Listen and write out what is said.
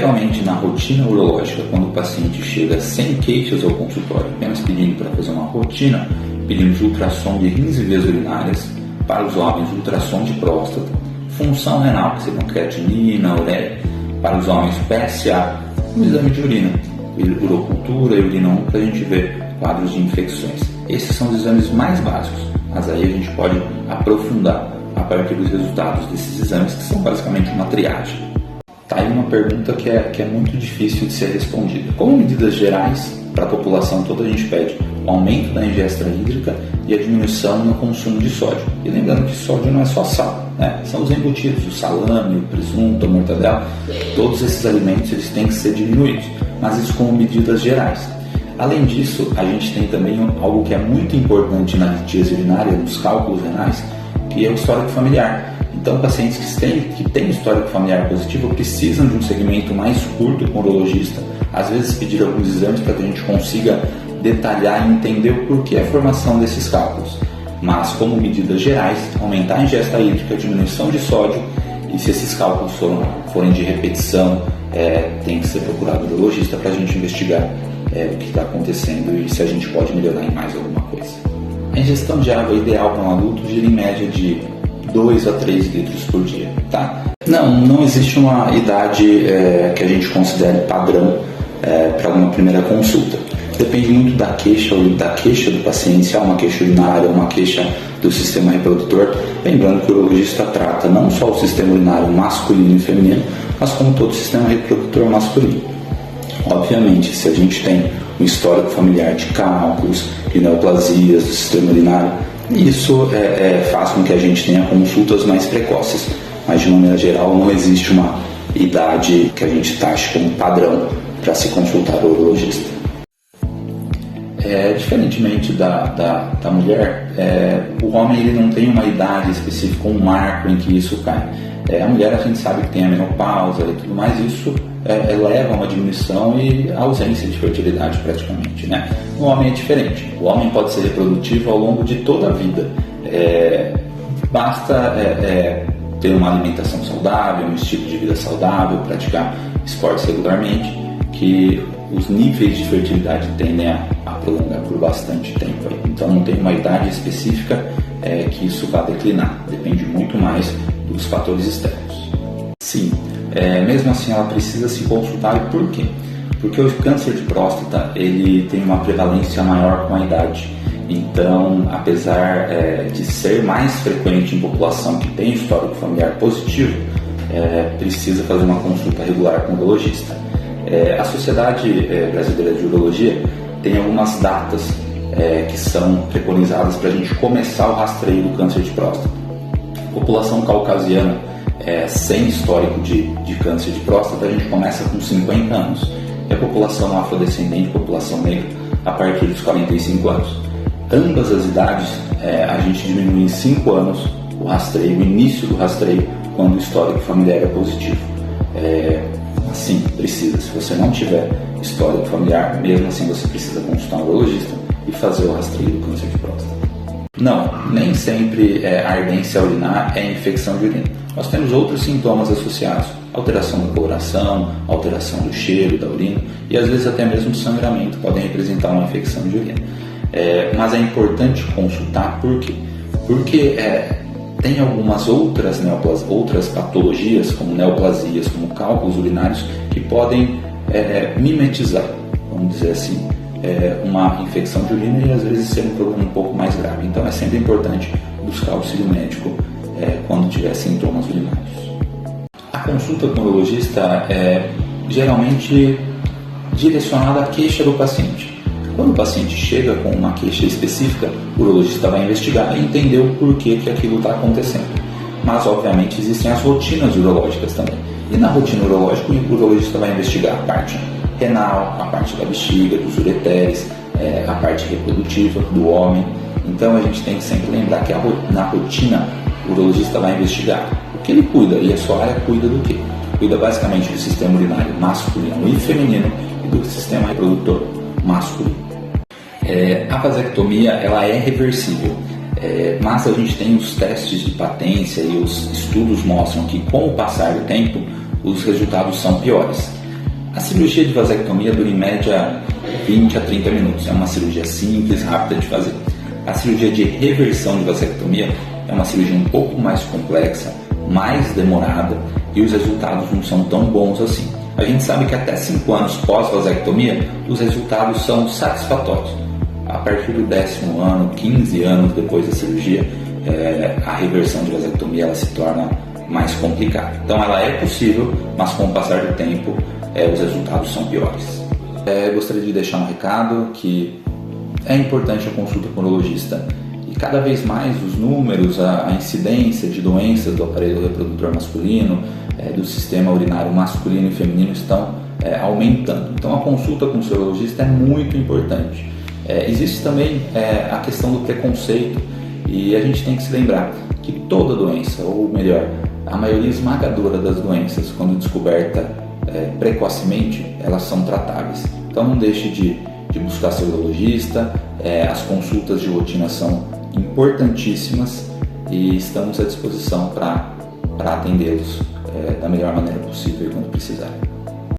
Geralmente, na rotina urológica, quando o paciente chega sem queixas ao consultório, apenas pedindo para fazer uma rotina, pedimos ultrassom de rins e vias urinárias, para os homens ultrassom de próstata, função renal, que seria creatinina, ureia, para os homens PSA, um exame de urina, urocultura e urina 1, para a gente ver quadros de infecções. Esses são os exames mais básicos, mas aí a gente pode aprofundar a partir dos resultados desses exames, que são basicamente uma triagem. Tá aí uma pergunta que é muito difícil de ser respondida. Como medidas gerais, para a população toda a gente pede o aumento da ingesta hídrica e a diminuição no consumo de sódio. E lembrando que sódio não é só sal, né? São os embutidos, o salame, o presunto, a mortadela, todos esses alimentos eles têm que ser diminuídos, mas isso como medidas gerais. Além disso, a gente tem também algo que é muito importante na litíase urinária, nos cálculos renais, que é o histórico familiar. Então, pacientes que têm histórico familiar positivo precisam de um segmento mais curto com o urologista, às vezes pedir alguns exames para que a gente consiga detalhar e entender o porquê a formação desses cálculos. Mas, como medidas gerais, aumentar a ingesta hídrica, diminuição de sódio, e se esses cálculos forem de repetição, tem que ser procurado o urologista para a gente investigar o que está acontecendo e se a gente pode melhorar em mais alguma coisa. A ingestão de água ideal para um adulto gira em média de 2 a 3 litros por dia, tá? Não existe uma idade que a gente considere padrão para uma primeira consulta. Depende muito da queixa do paciente, se é uma queixa urinária ou uma queixa do sistema reprodutor. Lembrando que o urologista trata não só o sistema urinário masculino e feminino, mas como todo o sistema reprodutor masculino. Obviamente, se a gente tem um histórico familiar de cálculos, de neoplasias do sistema urinário, isso faz com que a gente tenha consultas mais precoces, mas de maneira geral não existe uma idade que a gente taxe como padrão para se consultar o urologista. Diferentemente da mulher, o homem ele não tem uma idade específica, um marco em que isso cai. A mulher a gente sabe que tem a menopausa e tudo mais, isso leva a uma diminuição e a ausência de fertilidade praticamente, né? O homem é diferente. O homem pode ser reprodutivo ao longo de toda a vida. Basta ter uma alimentação saudável, um estilo de vida saudável, praticar esportes regularmente, que os níveis de fertilidade tendem a prolongar por bastante tempo. Então não tem uma idade específica que isso vá declinar. Depende muito mais dos fatores externos. Sim. Mesmo assim ela precisa se consultar. E por quê? Porque o câncer de próstata ele tem uma prevalência maior com a idade. Então, apesar de ser mais frequente em população que tem histórico familiar positivo, precisa fazer uma consulta regular com o urologista. A Sociedade Brasileira de Urologia tem algumas datas que são preconizadas para a gente começar o rastreio do câncer de próstata. População caucasiana sem histórico de câncer de próstata, a gente começa com 50 anos. E a população afrodescendente, população negra, a partir dos 45 anos. Ambas as idades, a gente diminui em 5 anos o rastreio, o início do rastreio, quando o histórico familiar é positivo. Assim, precisa. Se você não tiver histórico familiar, mesmo assim você precisa consultar um urologista e fazer o rastreio do câncer de próstata. Não, nem sempre a ardência urinar é infecção de urina. Nós temos outros sintomas associados, alteração da coloração, alteração do cheiro da urina e às vezes até mesmo sangramento podem representar uma infecção de urina. Mas é importante consultar, por quê? Porque tem algumas outras patologias, como neoplasias, como cálculos urinários, que podem mimetizar, vamos dizer assim, uma infecção de urina e às vezes ser um problema um pouco mais grave. Então é sempre importante buscar auxílio médico quando tiver sintomas urinários. A consulta com o urologista é geralmente direcionada à queixa do paciente. Quando o paciente chega com uma queixa específica, o urologista vai investigar e entender o porquê que aquilo está acontecendo. Mas, obviamente, existem as rotinas urológicas também. E na rotina urológica, o urologista vai investigar a parte renal, a parte da bexiga, dos ureteres, a parte reprodutiva do homem. Então, a gente tem que sempre lembrar que na rotina, o urologista vai investigar o que ele cuida, e a sua área cuida do quê? Cuida basicamente do sistema urinário masculino e feminino e do sistema reprodutor masculino. A vasectomia ela é reversível, mas a gente tem os testes de patência e os estudos mostram que com o passar do tempo os resultados são piores. A cirurgia de vasectomia dura em média 20 a 30 minutos. É uma cirurgia simples, rápida de fazer. A cirurgia de reversão de vasectomia é uma cirurgia um pouco mais complexa, mais demorada e os resultados não são tão bons assim. A gente sabe que até 5 anos pós-vasectomia os resultados são satisfatórios. A partir do 10º ano, 15 anos depois da cirurgia, a reversão de vasectomia ela se torna mais complicada. Então ela é possível, mas com o passar do tempo os resultados são piores. Gostaria de deixar um recado que é importante a consulta com o urologista e cada vez mais os números, a incidência de doenças do aparelho reprodutor masculino, do sistema urinário masculino e feminino estão aumentando. Então a consulta com o seu urologista é muito importante. Existe também a questão do preconceito e a gente tem que se lembrar que toda doença, ou melhor, a maioria esmagadora das doenças, quando descoberta precocemente, elas são tratáveis. Então não deixe de buscar seu urologista, as consultas de rotina são importantíssimas e estamos à disposição para atendê-los da melhor maneira possível quando precisarem.